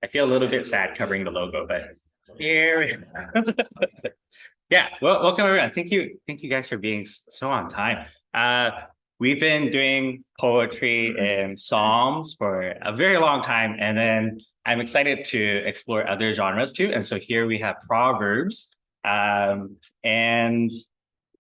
I feel a little bit sad covering the logo, but here we go. Yeah, well, welcome everyone. Thank you guys for being so on time. We've been doing poetry and psalms for a very long time, and then I'm excited to explore other genres too. And so here we have Proverbs, and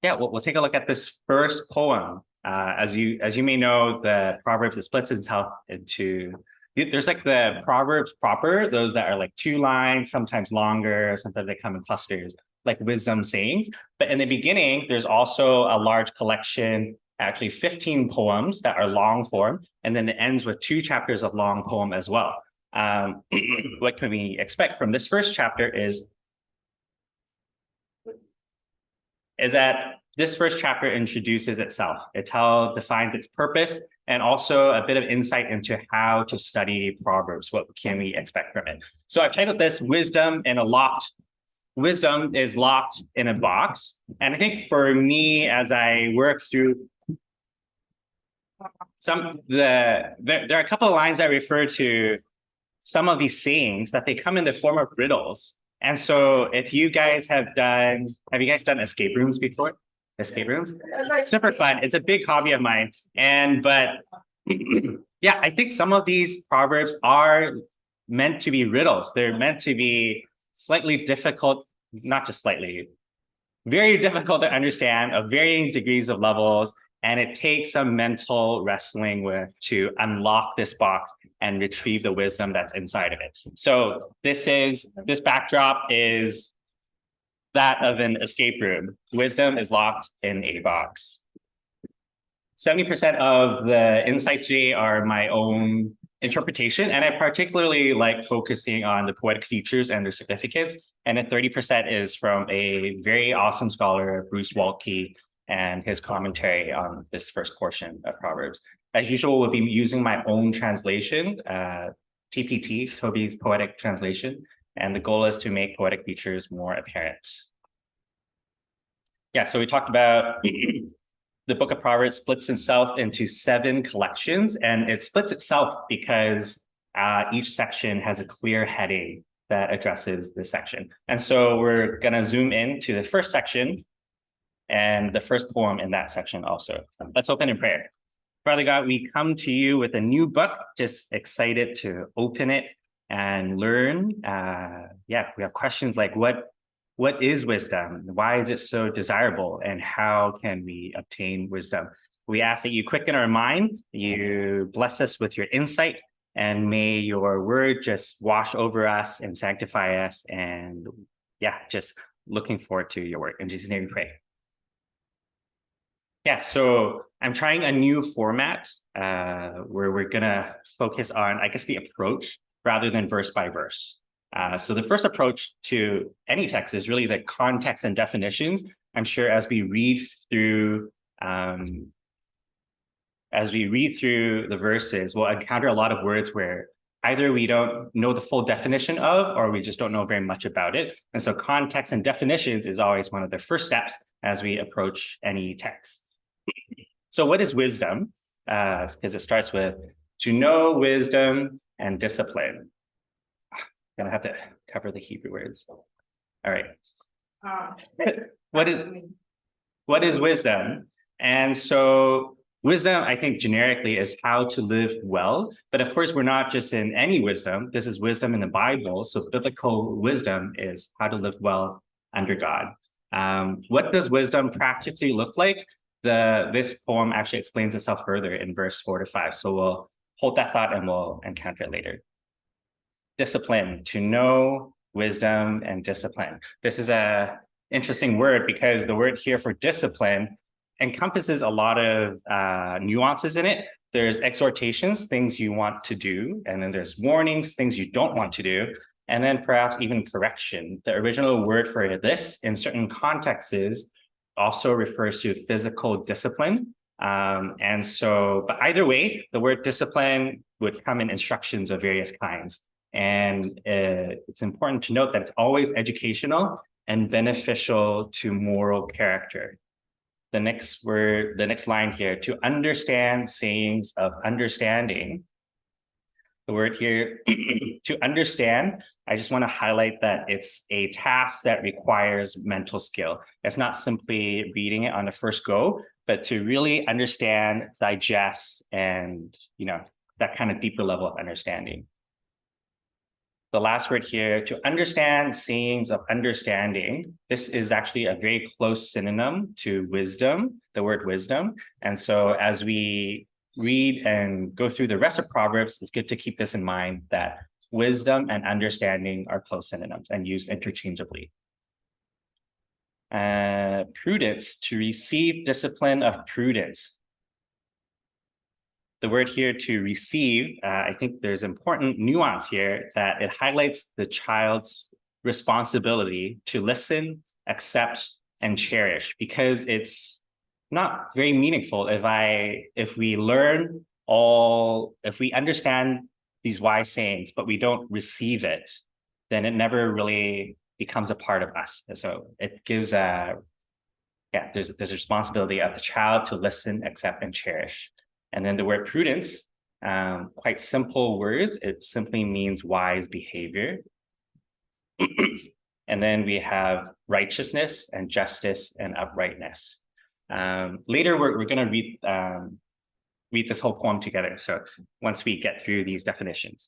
yeah, we'll take a look at this first poem. As you may know, the Proverbs, it splits itself into, there's like the Proverbs proper, those that are like 2 lines, sometimes longer, sometimes they come in clusters, like wisdom sayings. But in the beginning, there's also a large collection, actually 15 poems that are long form, and then it ends with 2 chapters of long poem as well. What can we expect from this first chapter is that this first chapter introduces itself. It defines its purpose and also a bit of insight into how to study Proverbs. What can we expect from it? So I've titled this Wisdom is locked in a box. And I think for me, as I work through there are a couple of lines that refer to some of these sayings that they come in the form of riddles. And so if you guys have you guys done escape rooms before? Escape rooms? Super fun. It's a big hobby of mine. But yeah, I think some of these proverbs are meant to be riddles. They're meant to be slightly difficult, not just slightly, very difficult to understand, of varying degrees of levels. And it takes some mental wrestling with to unlock this box and retrieve the wisdom that's inside of it. So this backdrop is that of an escape room. Wisdom is locked in a box. 70% of the insights today are my own interpretation, and I particularly like focusing on the poetic features and their significance. And then 30% is from a very awesome scholar, Bruce Waltke, and his commentary on this first portion of Proverbs. As usual, we'll be using my own translation, TPT, Toby's poetic translation, and the goal is to make poetic features more apparent. Yeah, so we talked about the book of Proverbs splits itself into 7 collections, and it splits itself because each section has a clear heading that addresses the section. And so we're gonna zoom in to the first section and the first poem in that section also. Let's open in prayer. Father God, we come to you with a new book, just excited to open it and learn. Yeah, we have questions like what is wisdom? Why is it so desirable? And how can we obtain wisdom? We ask that you quicken our mind, you bless us with your insight, and may your word just wash over us and sanctify us. And yeah, just looking forward to your word. In Jesus' name we pray. Yeah, so I'm trying a new format where we're gonna focus on, I guess, the approach rather than verse by verse. So the first approach to any text is really the context and definitions. I'm sure as we read through the verses, we'll encounter a lot of words where either we don't know the full definition of, or we just don't know very much about it. And so context and definitions is always one of the first steps as we approach any text. So what is wisdom? Because it starts with to know wisdom and discipline. Gonna have to cover the Hebrew words. All right. What is wisdom? And so wisdom, I think generically, is how to live well. But of course, we're not just in any wisdom. This is wisdom in the Bible. So biblical wisdom is how to live well under God. What does wisdom practically look like? This poem actually explains itself further in verse 4 to 5. So we'll hold that thought and we'll encounter it later. Discipline, to know wisdom and discipline. This is a interesting word because the word here for discipline encompasses a lot of nuances in it. There's exhortations, things you want to do, and then there's warnings, things you don't want to do, and then perhaps even correction. The original word for this in certain contexts also refers to physical discipline. But either way, the word discipline would come in instructions of various kinds. And it's important to note that it's always educational and beneficial to moral character. The next line here, to understand sayings of understanding. The word here, to understand, I just want to highlight that it's a task that requires mental skill. It's not simply reading it on the first go, but to really understand, digest, and that kind of deeper level of understanding. The last word here, to understand, sayings of understanding. This is actually a very close synonym to wisdom, the word wisdom. And so as we read and go through the rest of Proverbs, it's good to keep this in mind that wisdom and understanding are close synonyms and used interchangeably. Prudence, to receive discipline of prudence. The word here, to receive, I think there's important nuance here that it highlights the child's responsibility to listen, accept, and cherish, because it's not very meaningful if we understand these wise sayings, but we don't receive it, then it never really becomes a part of us. And so it gives there's a responsibility of the child to listen, accept, and cherish. And then the word prudence, quite simple words. It simply means wise behavior. And then we have righteousness and justice and uprightness. Later, we're going to read this whole poem together. So once we get through these definitions.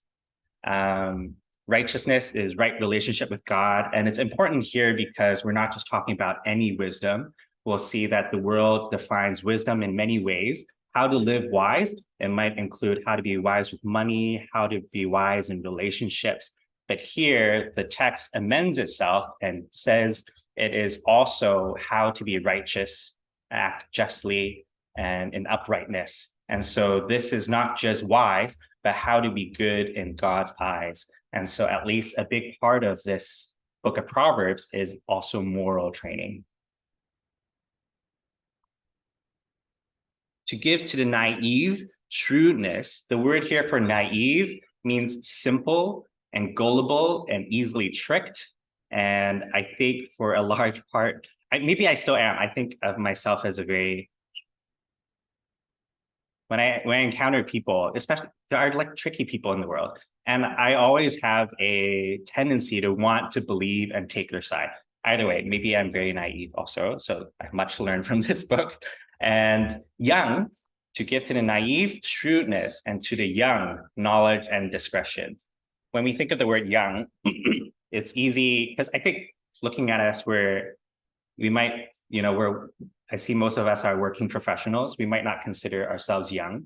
Righteousness is right relationship with God. And it's important here because we're not just talking about any wisdom. We'll see that the world defines wisdom in many ways. How to live wise, it might include how to be wise with money, how to be wise in relationships. But here, the text amends itself and says it is also how to be righteous, act justly, and in uprightness. And so this is not just wise, but how to be good in God's eyes. And so at least a big part of this book of Proverbs is also moral training. To give to the naive shrewdness, the word here for naive means simple and gullible and easily tricked. And I think for a large part, maybe I still am. I think of myself as a very, when I encounter people, especially there are like tricky people in the world, and I always have a tendency to want to believe and take their side. Either way, maybe I'm very naive also, so I have much to learn from this book. And young, to give to the naive, shrewdness, and to the young, knowledge and discretion. When we think of the word young, it's easy, because I think looking at us I see most of us are working professionals. We might not consider ourselves young,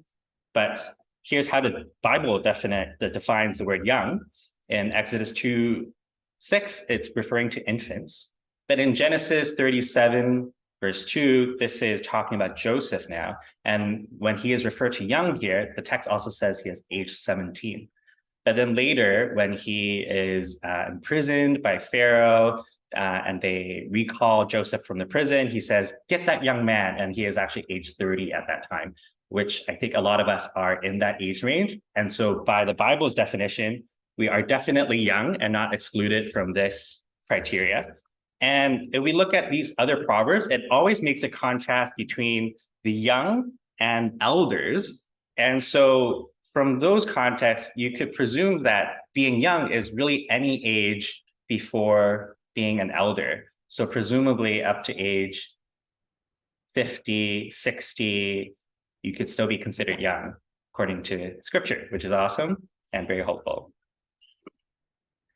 but here's how the Bible defines the word young. In Exodus 2:6, it's referring to infants. But in Genesis 37, verse 2, this is talking about Joseph now. And when he is referred to young here, the text also says he is age 17. But then later, when he is imprisoned by Pharaoh, and they recall Joseph from the prison, he says, get that young man. And he is actually age 30 at that time, which I think a lot of us are in that age range. And so by the Bible's definition, we are definitely young and not excluded from this criteria. And if we look at these other proverbs, it always makes a contrast between the young and elders. And so from those contexts, you could presume that being young is really any age before being an elder. So presumably up to age 50, 60, you could still be considered young, according to scripture, which is awesome and very hopeful.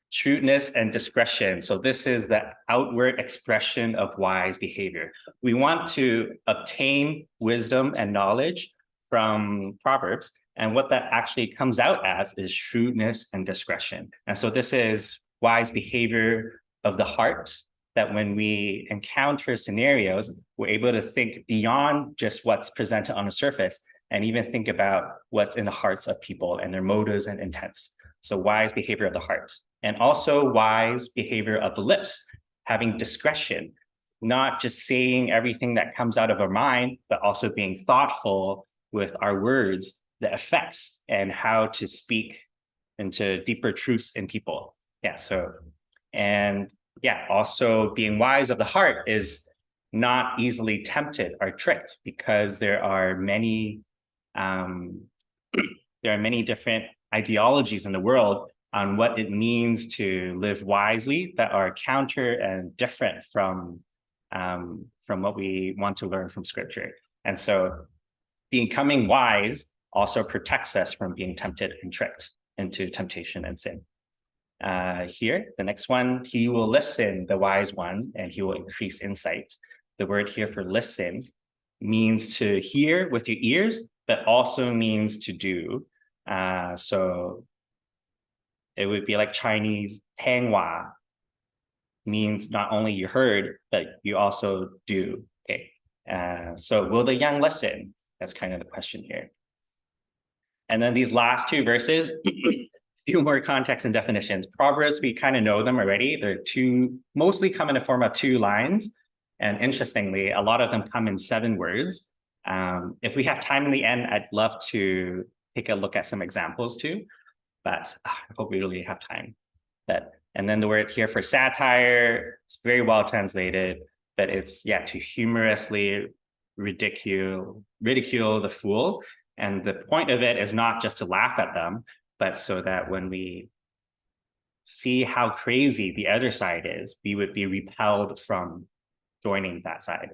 Shrewdness and discretion. So this is the outward expression of wise behavior. We want to obtain wisdom and knowledge from Proverbs. And what that actually comes out as is shrewdness and discretion. And so this is wise behavior of the heart, that when we encounter scenarios, we're able to think beyond just what's presented on the surface and even think about what's in the hearts of people and their motives and intents. So wise behavior of the heart. And also wise behavior of the lips, having discretion, not just saying everything that comes out of our mind, but also being thoughtful with our words, the effects, and how to speak into deeper truths in people. Also being wise of the heart is not easily tempted or tricked, because there are many different ideologies in the world on what it means to live wisely that are counter and different from what we want to learn from Scripture. And so becoming wise also protects us from being tempted and tricked into temptation and sin. Here, the next one, he will listen, the wise one, and he will increase insight. The word here for listen means to hear with your ears, but also means to do. So it would be like Chinese Tanghua, means not only you heard, but you also do. Okay. So will the young listen? That's kind of the question here. And then these last two verses, few more context and definitions. Proverbs, we kind of know them already. They're mostly come in the form of 2 lines. And interestingly, a lot of them come in 7 words. If we have time in the end, I'd love to take a look at some examples too, but I hope we really have time. And then the word here for satire, it's very well translated, but it's, to humorously ridicule the fool. And the point of it is not just to laugh at them, but so that when we see how crazy the other side is, we would be repelled from joining that side.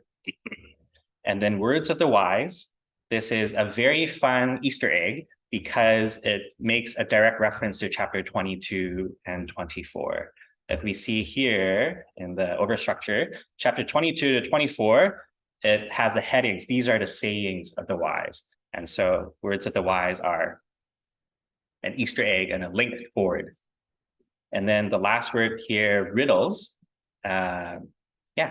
And then words of the wise. This is a very fun Easter egg because it makes a direct reference to chapter 22 and 24. If we see here in the overstructure, chapter 22 to 24, it has the headings. These are the sayings of the wise. And so words of the wise are an Easter egg and a link forward. And then the last word here, riddles,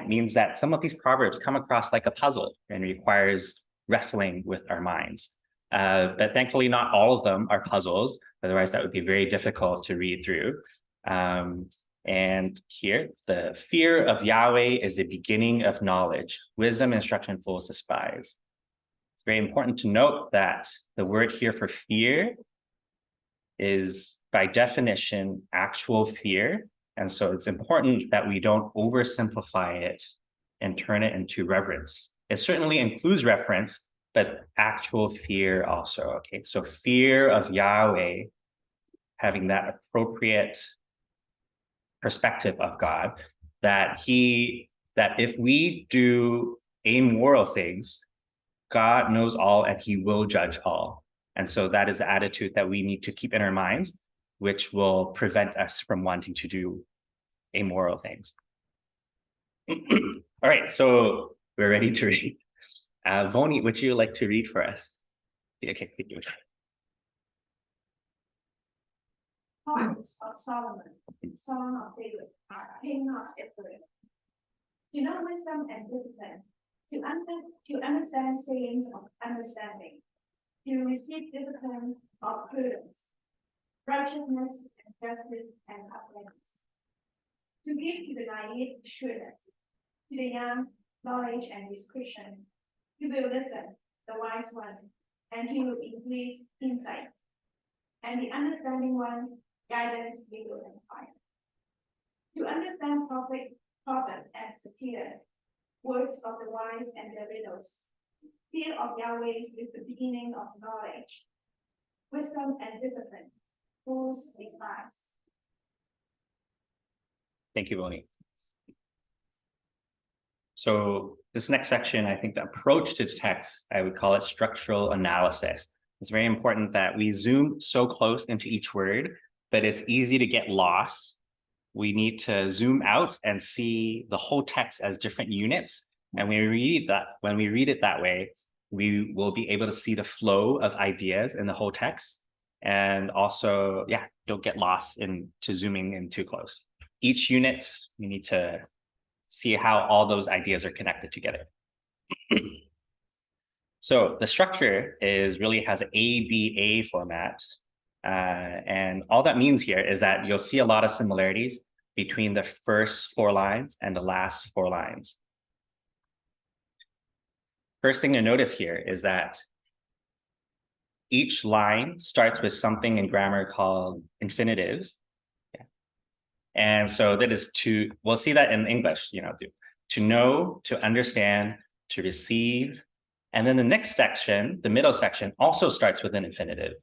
means that some of these proverbs come across like a puzzle and requires wrestling with our minds. But thankfully, not all of them are puzzles. Otherwise, that would be very difficult to read through. And here, the fear of Yahweh is the beginning of knowledge. Wisdom, instruction, fools despise. It's very important to note that the word here for fear is, by definition, actual fear. And so it's important that we don't oversimplify it and turn it into reverence. It certainly includes reference, but actual fear also, okay? So fear of Yahweh, having that appropriate perspective of God, that if we do amoral things, God knows all and he will judge all. And so that is the attitude that we need to keep in our minds, which will prevent us from wanting to do amoral things. All right, so we're ready to read. Voni, would you like to read for us? Okay, thank you. Poems of Solomon, Son of David, are king of Israel. To know wisdom and discipline, to understand sayings of understanding, to receive discipline of prudence, righteousness and justice and uprightness, to give to the naive shrewdness, to the young knowledge and discretion. He will listen, the wise one, and he will increase insight, and the understanding one, guidance, legal and fire. To understand proverb and satire, words of the wise and their riddles. Fear of Yahweh is the beginning of knowledge. Wisdom and discipline, fools despise. Thank you, Voni. So this next section, I think the approach to the text, I would call it structural analysis. It's very important that we zoom so close into each word, but it's easy to get lost. We need to zoom out and see the whole text as different units. And when we read it that way, we will be able to see the flow of ideas in the whole text. And also, don't get lost into zooming in too close. Each unit, we need to see how all those ideas are connected together. So the structure really has an ABA format. And all that means here is that you'll see a lot of similarities between the first 4 lines and the last 4 lines. First thing to notice here is that each line starts with something in grammar called infinitives. And so that is we'll see that in English, to know, to understand, to receive. And then the next section, the middle section, also starts with an infinitive,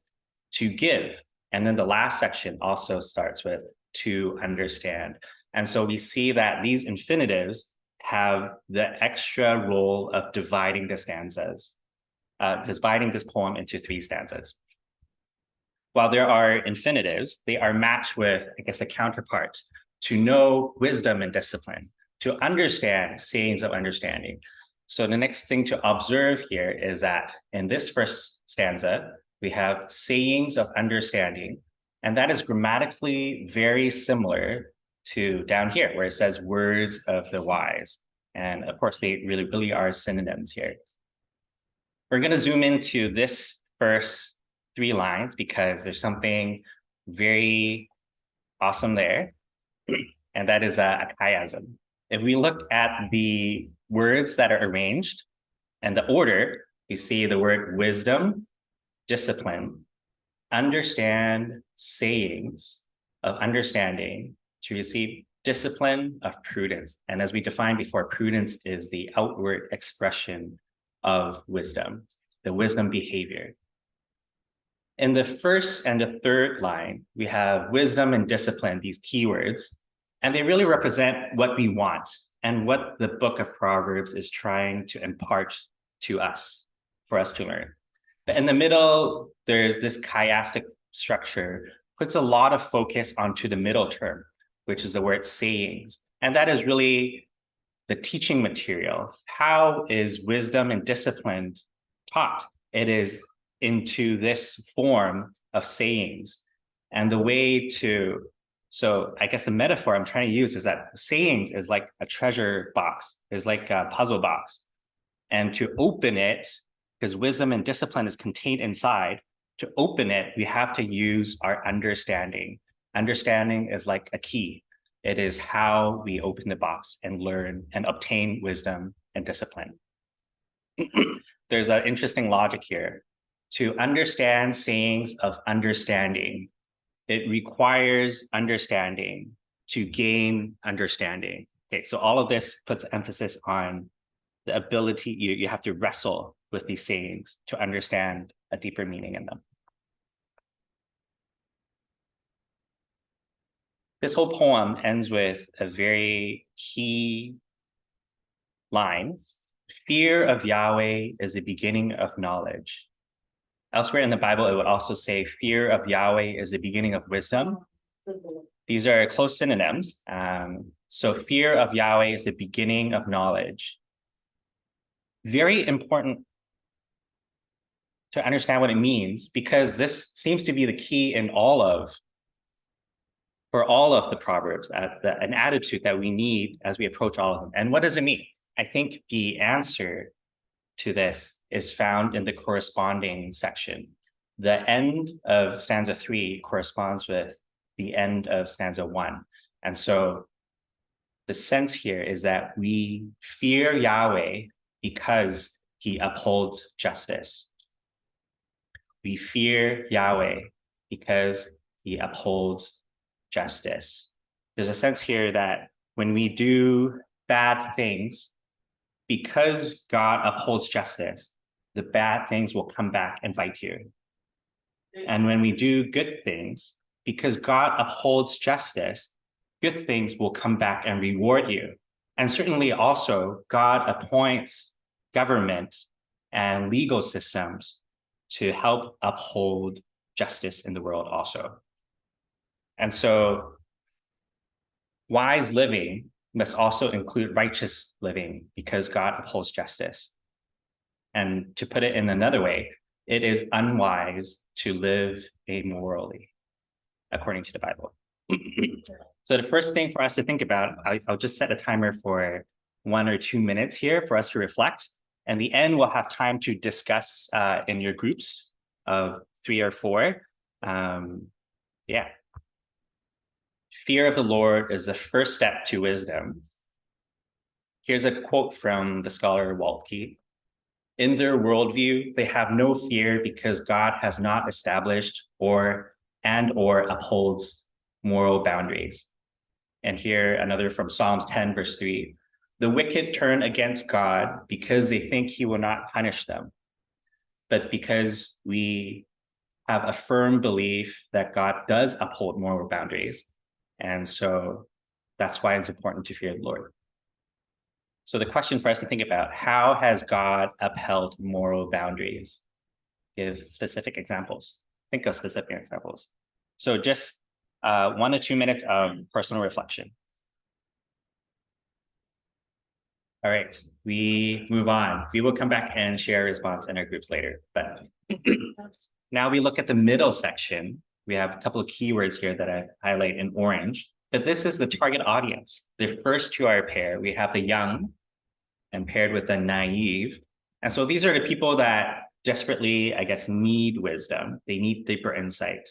to give. And then the last section also starts with to understand. And so we see that these infinitives have the extra role of dividing the stanzas, dividing this poem into 3 stanzas. While there are infinitives, they are matched with, I guess, the counterpart: to know, wisdom, and discipline; to understand, sayings of understanding. So the next thing to observe here is that in this first stanza, we have sayings of understanding, and that is grammatically very similar to down here, where it says words of the wise. And of course, they really are synonyms here. We're going to zoom into this first 3 lines because there's something very awesome there, and that is a chiasm. If we look at the words that are arranged and the order, you see the word wisdom, discipline, understand, sayings of understanding, to receive discipline of prudence. And as we defined before, prudence is the outward expression of wisdom, the wisdom behavior. In the first and the third line, we have wisdom and discipline, these keywords, and they really represent what we want and what the book of Proverbs is trying to impart to us, for us to learn. But in the middle, there's this chiastic structure, puts a lot of focus onto the middle term, which is the word sayings. And that is really the teaching material. How is wisdom and discipline taught? It is into this form of sayings. And the way to, so I guess the metaphor I'm trying to use is that sayings is like a treasure box, is like a puzzle box. And to open it, because wisdom and discipline is contained inside, to open it, we have to use our understanding. Understanding is like a key. It is how we open the box and learn and obtain wisdom and discipline. There's an interesting logic here. To understand sayings of understanding, it requires understanding to gain understanding. Okay, so all of this puts emphasis on the ability, you have to wrestle with these sayings to understand a deeper meaning in them. This whole poem ends with a very key line. Fear of Yahweh is the beginning of knowledge. Elsewhere in the Bible, it would also say fear of Yahweh is the beginning of wisdom. These are close synonyms. So fear of Yahweh is the beginning of knowledge. Very important to understand what it means, because this seems to be the key in for all of the Proverbs, an attitude that we need as we approach all of them. And what does it mean? I think the answer to this is found in the corresponding section. The end of stanza 3 corresponds with the end of stanza 1. And so the sense here is that we fear Yahweh because he upholds justice. We fear Yahweh because he upholds justice. There's a sense here that when we do bad things, because God upholds justice, the bad things will come back and bite you. And when we do good things, because God upholds justice, good things will come back and reward you. And certainly also, God appoints government and legal systems to help uphold justice in the world also. And so wise living must also include righteous living because God upholds justice. And to put it in another way, it is unwise to live amorally, according to the Bible. So the first thing for us to think about, I'll just set a timer for 1 or 2 minutes here for us to reflect. And the end, we'll have time to discuss in your groups of 3 or 4. Yeah. Fear of the Lord is the first step to wisdom. Here's a quote from the scholar Waltke. In their worldview, they have no fear because God has not established or upholds moral boundaries. And here another from Psalms 10, verse 3. The wicked turn against God because they think he will not punish them. But because we have a firm belief that God does uphold moral boundaries. And so that's why it's important to fear the Lord. So the question for us to think about, how has God upheld moral boundaries? Give specific examples. Think of specific examples. So just 1 to 2 minutes of personal reflection. All right, we move on. We will come back and share a response in our groups later. But now we look at the middle section. We have a couple of keywords here that I highlight in orange. But this is the target audience. The first two are paired. We have the young and paired with the naive. And so these are the people that desperately, I guess, need wisdom. They need deeper insight.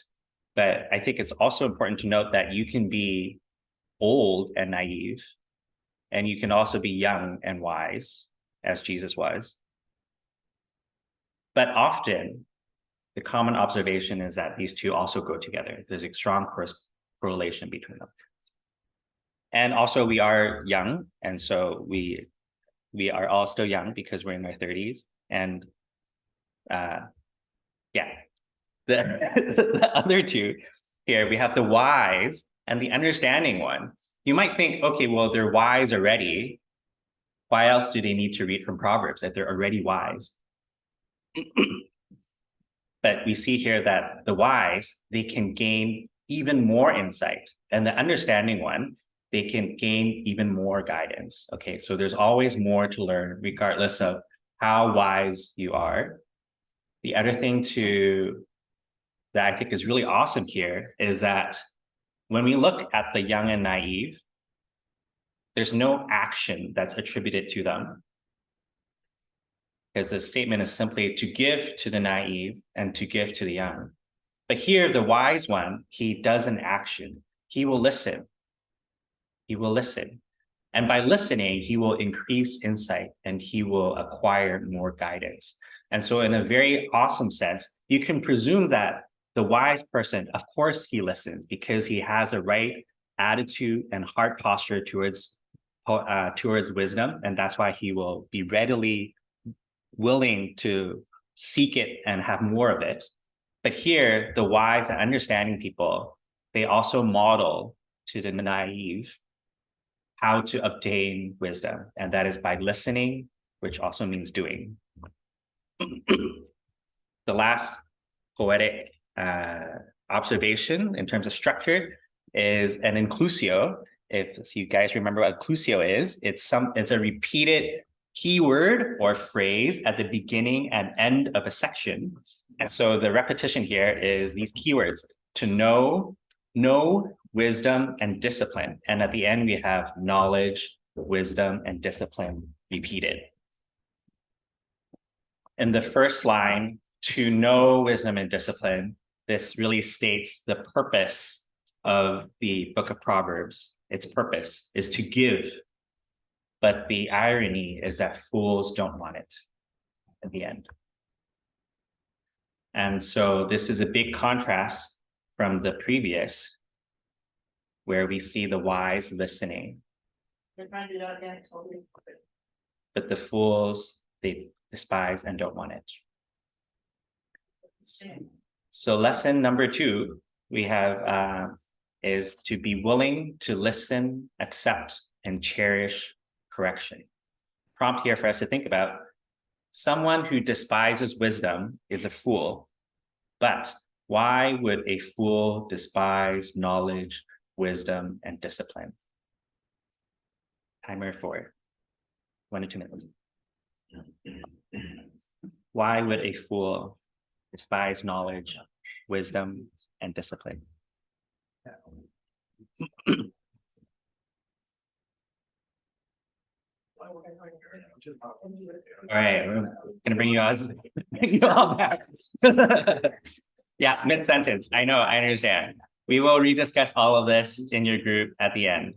But I think it's also important to note that you can be old and naive, and you can also be young and wise, as Jesus was. But often, the common observation is that these two also go together. There's a strong correlation between them. And also, we are young, and so we are all still young because we're in our 30s. And yeah, the other two here, we have the wise and the understanding one. You might think, okay, well, they're wise already. Why else do they need to read from Proverbs if they're already wise? But we see here that the wise, they can gain even more insight. And the understanding one, they can gain even more guidance. Okay, so there's always more to learn, regardless of how wise you are. The other thing that I think is really awesome here is that when we look at the young and naive, there's no action that's attributed to them, because the statement is simply to give to the naive and to give to the young. But here, the wise one, he does an action. He will listen. He will listen. And by listening, he will increase insight and he will acquire more guidance. And so in a very awesome sense, you can presume that the wise person, of course, he listens because he has a right attitude and heart posture towards wisdom. And that's why he will be readily willing to seek it and have more of it. But here, the wise and understanding people, they also model to the naive how to obtain wisdom. And that is by listening, which also means doing. The last poetic observation in terms of structure is an inclusio. If you guys remember what inclusio is, it's a repeated keyword or phrase at the beginning and end of a section. And so the repetition here is these keywords: to know, wisdom, and discipline. And at the end, we have knowledge, wisdom, and discipline repeated. In the first line, to know, wisdom, and discipline, this really states the purpose of the book of Proverbs. Its purpose is to give. But the irony is that fools don't want it at the end. And so this is a big contrast from the previous, where we see the wise listening. But the fools, they despise and don't want it. So lesson number 2 we have is to be willing to listen, accept, and cherish correction. Prompt here for us to think about: someone who despises wisdom is a fool, but why would a fool despise knowledge, wisdom, and discipline? Timer for 1 to 2 minutes. Why would a fool despise knowledge, wisdom, and discipline? All right, we're gonna bring you all back. Yeah, mid-sentence. I know, I understand. We will rediscuss all of this in your group at the end.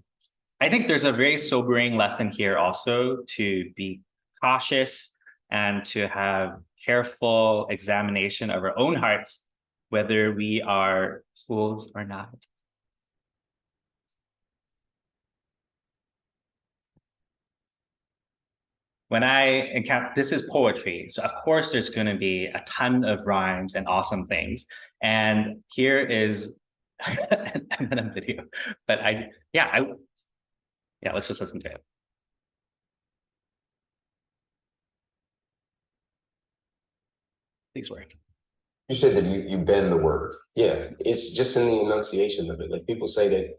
I think there's a very sobering lesson here also, to be cautious and to have careful examination of our own hearts, whether we are fools or not. when I encounter, this is poetry. So of course there's going to be a ton of rhymes and awesome things. And here is an Eminem video, but yeah, let's just listen to it. Please work. You said that you bend the word. Yeah, it's just in the enunciation of it. Like people say that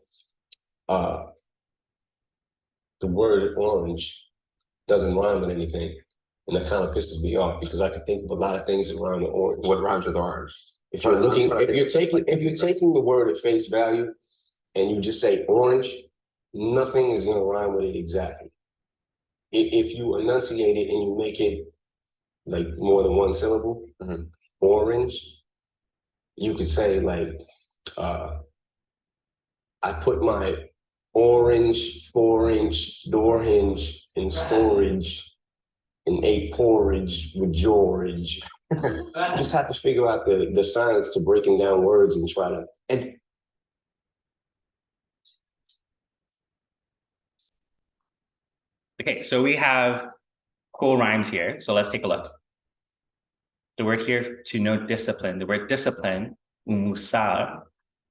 the word orange doesn't rhyme with anything. And that kind of pisses me off because I can think of a lot of things that rhyme with orange. What rhymes with orange? If you're taking the word at face value and you just say orange, nothing is gonna rhyme with it exactly. If you enunciate it and you make it like more than one syllable, orange, you could say like I put my orange 4-inch door hinge in storage and ate porridge with George. I just have to figure out the science to breaking down words and try to. And okay, so we have cool rhymes here. So let's take a look. The word here to note discipline, the word discipline, umusar,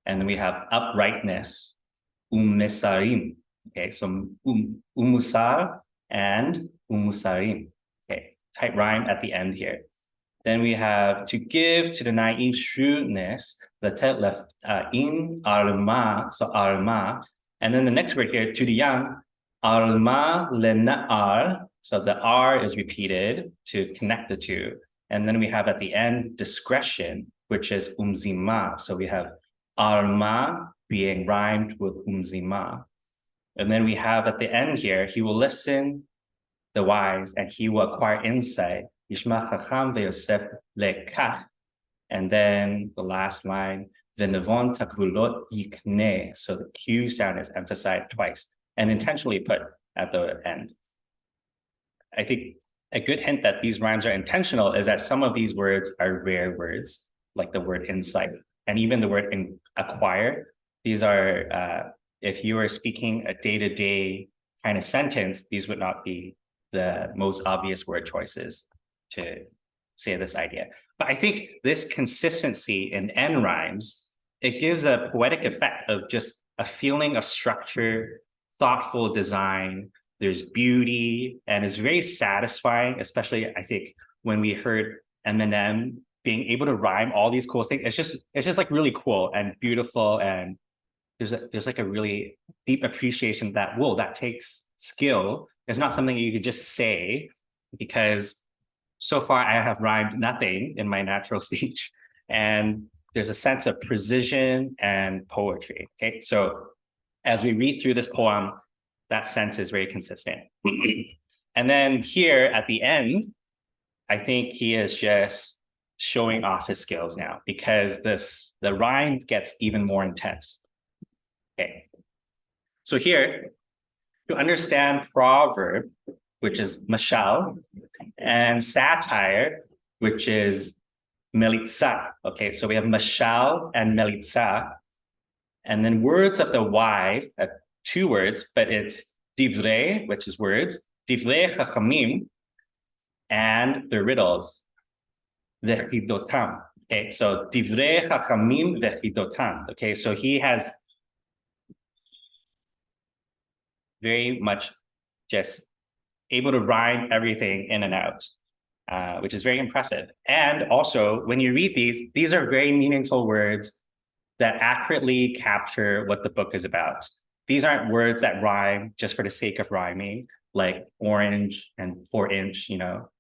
and then we have uprightness, umisarim. Okay, so umusar and umusarim. Okay, tight rhyme at the end here. Then we have to give to the naive shrewdness, in arma, so arma. And then the next word here, to the young, arma lena'ar. So the R is repeated to connect the two. And then we have at the end, discretion, which is umzima. So we have arma being rhymed with umzima. And then we have at the end here, he will listen the wise and he will acquire insight. Yishma chacham ve'yosef lekach. And then the last line, v'nevon takvulot yikne. So the Q sound is emphasized twice and intentionally put at the end. I think a good hint that these rhymes are intentional is that some of these words are rare words, like the word insight and even the word acquire. These are, if you are speaking a day-to-day kind of sentence, these would not be the most obvious word choices to say this idea. But I think this consistency in end rhymes, it gives a poetic effect of just a feeling of structure, thoughtful design. There's beauty, and it's very satisfying, especially I think when we heard Eminem being able to rhyme all these cool things. It's just like really cool and beautiful, and there's like a really deep appreciation that, whoa, that takes skill. It's not something you could just say, because so far I have rhymed nothing in my natural speech, and there's a sense of precision and poetry. Okay, so as we read through this poem, that sense is very consistent. And then here at the end, I think he is just showing off his skills now, because the rhyme gets even more intense. Okay, so here, to understand proverb, which is mashal, and satire, which is melitza. Okay, so we have mashal and melitza, and then words of the wise, two words, but it's divrei, which is words, divrei chachamim, and the riddles, vechidotam. Okay, so divrei chachamim vechidotam. Okay, so he has very much just able to rhyme everything in and out, which is very impressive. And also, when you read these are very meaningful words that accurately capture what the book is about. These aren't words that rhyme just for the sake of rhyming, like orange and 4-inch, you know.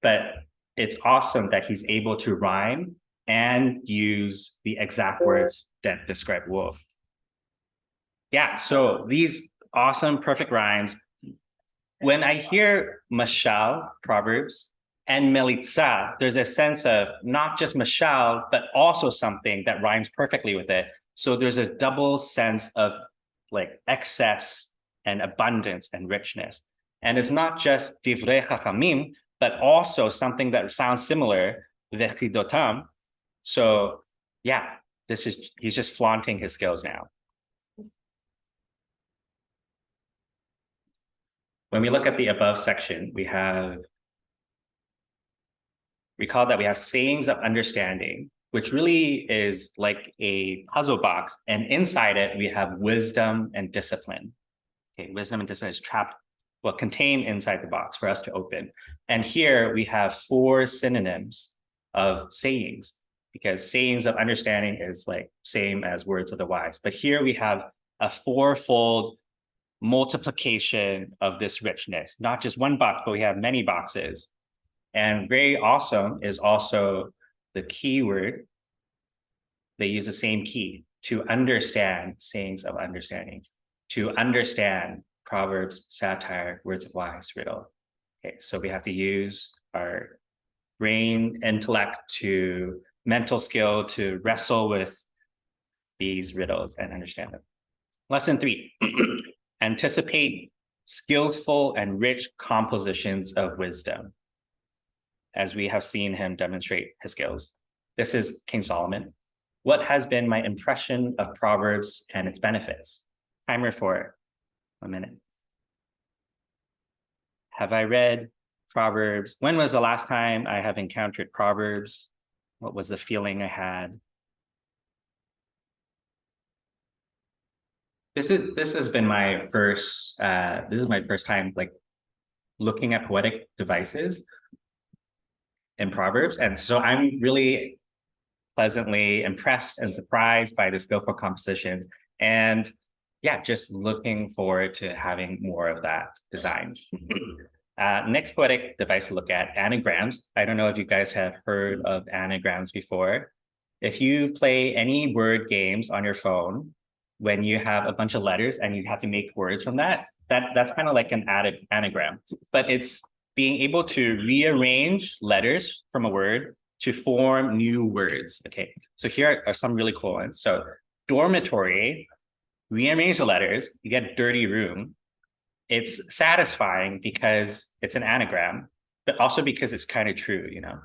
But it's awesome that he's able to rhyme and use the exact words that describe wolf. Yeah, so these awesome, perfect rhymes. When I hear mashal, Proverbs, and melitza, there's a sense of not just mashal, but also something that rhymes perfectly with it. So there's a double sense of like excess and abundance and richness. And it's not just divrei chachamim, but also something that sounds similar, vechidotam. So yeah, he's just flaunting his skills now. when we look at the above section, we call that we have sayings of understanding, which really is like a puzzle box. And inside it, we have wisdom and discipline. Okay, wisdom and discipline is trapped, well, contained inside the box for us to open. And here we have 4 synonyms of sayings, because sayings of understanding is like same as words of the wise. But here we have a 4-fold multiplication of this richness, not just one box, but we have many boxes. And very awesome is also the keyword. They use the same key to understand sayings of understanding, to understand Proverbs, satire, words of wise, riddle. Okay, so we have to use our brain, intellect, to mental skill to wrestle with these riddles and understand them. Lesson 3, anticipate skillful and rich compositions of wisdom, as we have seen him demonstrate his skills. This is King Solomon. What has been my impression of Proverbs and its benefits? Timer for 1 minute. Have I read Proverbs? When was the last time I have encountered Proverbs? What was the feeling I had? This has been my first time like looking at poetic devices in Proverbs. And so I'm really pleasantly impressed and surprised by the skillful compositions. And yeah, just looking forward to having more of that design. Next poetic device to look at, anagrams. I don't know if you guys have heard of anagrams before. If you play any word games on your phone, when you have a bunch of letters and you have to make words from that's kind of like an anagram, but it's being able to rearrange letters from a word to form new words. Okay, so here are some really cool ones. So dormitory, rearrange the letters, you get dirty room. It's satisfying because it's an anagram, but also because it's kind of true, you know.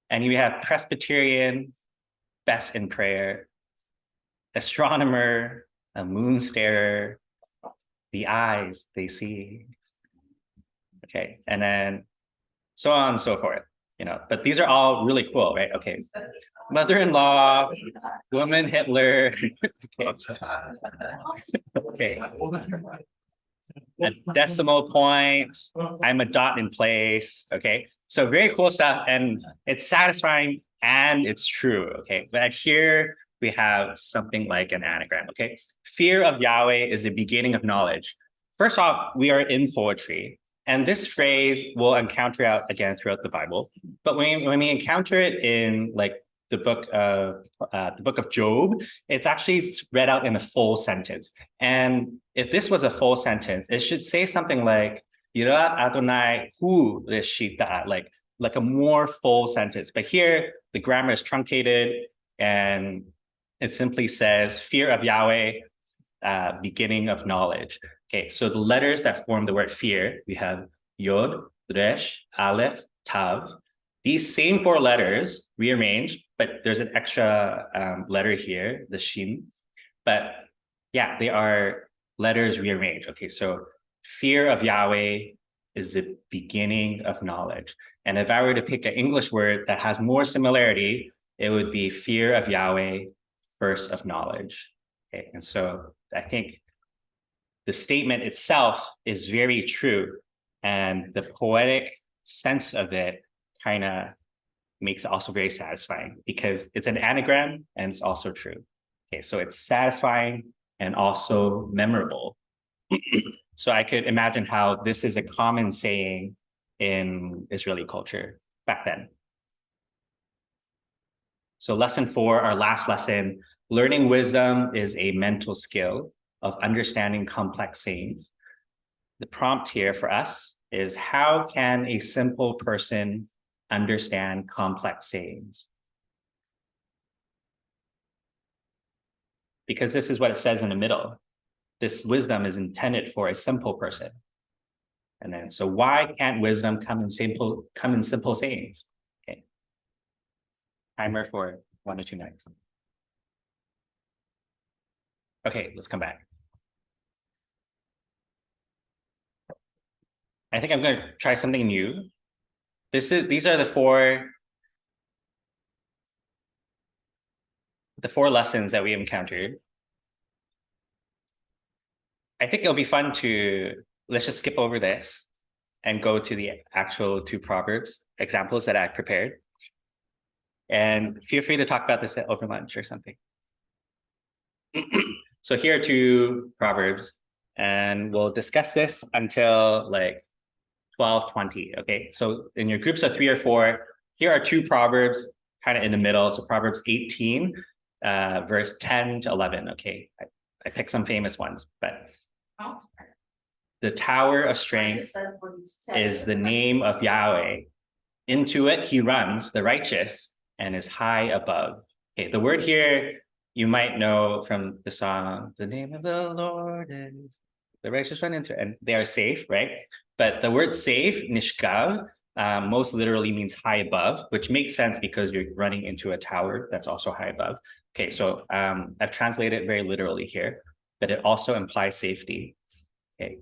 And you have Presbyterian, best in prayer, astronomer, a moon starer, the eyes they see. Okay, and then so on and so forth, you know, but these are all really cool, right? Okay, mother-in-law, woman Hitler. Okay. A decimal point, I'm a dot in place. Okay, so very cool stuff, and it's satisfying and it's true. Okay, but here we have something like an anagram. Okay, fear of Yahweh is the beginning of knowledge. First off, we are in poetry, and this phrase will encounter out again throughout the Bible. But when we encounter it in like the book of Job, it's actually read out in a full sentence. And if this was a full sentence, it should say something like Yira Adonai Hu Lishita, like a more full sentence. But here the grammar is truncated and it simply says fear of Yahweh, beginning of knowledge. Okay, so the letters that form the word fear, we have Yod, Resh, Aleph, Tav. These same 4 letters rearranged, but there's an extra letter here, the Shin. But yeah, they are letters rearranged. Okay, so fear of Yahweh is the beginning of knowledge. And if I were to pick an English word that has more similarity, it would be fear of Yahweh, first of knowledge. Okay, and so I think the statement itself is very true. And the poetic sense of it kind of makes it also very satisfying because it's an anagram and it's also true. Okay, so it's satisfying and also memorable. So I could imagine how this is a common saying in Israeli culture back then. So lesson 4, our last lesson, learning wisdom is a mental skill of understanding complex sayings. The prompt here for us is, how can a simple person understand complex sayings? Because this is what it says in the middle. This wisdom is intended for a simple person. And then, so why can't wisdom come in simple sayings? Okay. Timer for 1 or 2 minutes. Okay, let's come back. I think I'm going to try something new. These are the four lessons that we encountered. I think it'll be fun let's just skip over this and go to the actual 2 Proverbs examples that I prepared. And feel free to talk about this over lunch or something. So here are 2 Proverbs, and we'll discuss this until like 12:20. Okay, so in your groups of 3 or 4, here are 2 Proverbs kind of in the middle. So Proverbs 18, verse 10 to 11. Okay, I picked some famous ones, but the tower of strength is the name of Yahweh. Into it he runs, the righteous, and is high above. Okay, the word here you might know from the song, the name of the Lord is, the righteous run into it, and they are safe, right? But the word safe, nishkav, most literally means high above, which makes sense because you're running into a tower that's also high above. Okay, so I've translated it very literally here, but it also implies safety. Okay.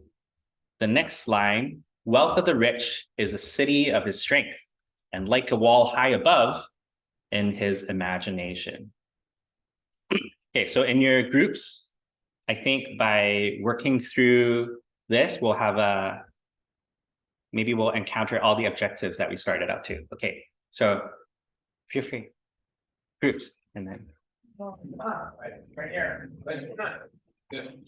The next line, wealth of the rich is the city of his strength, and like a wall high above in his imagination. Okay, so in your groups, I think by working through this, maybe we'll encounter all the objectives that we started out to. Okay, so feel free, groups, and then. Right here. Good.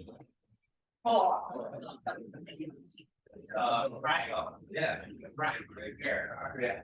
Right. Yeah, right here. Yeah.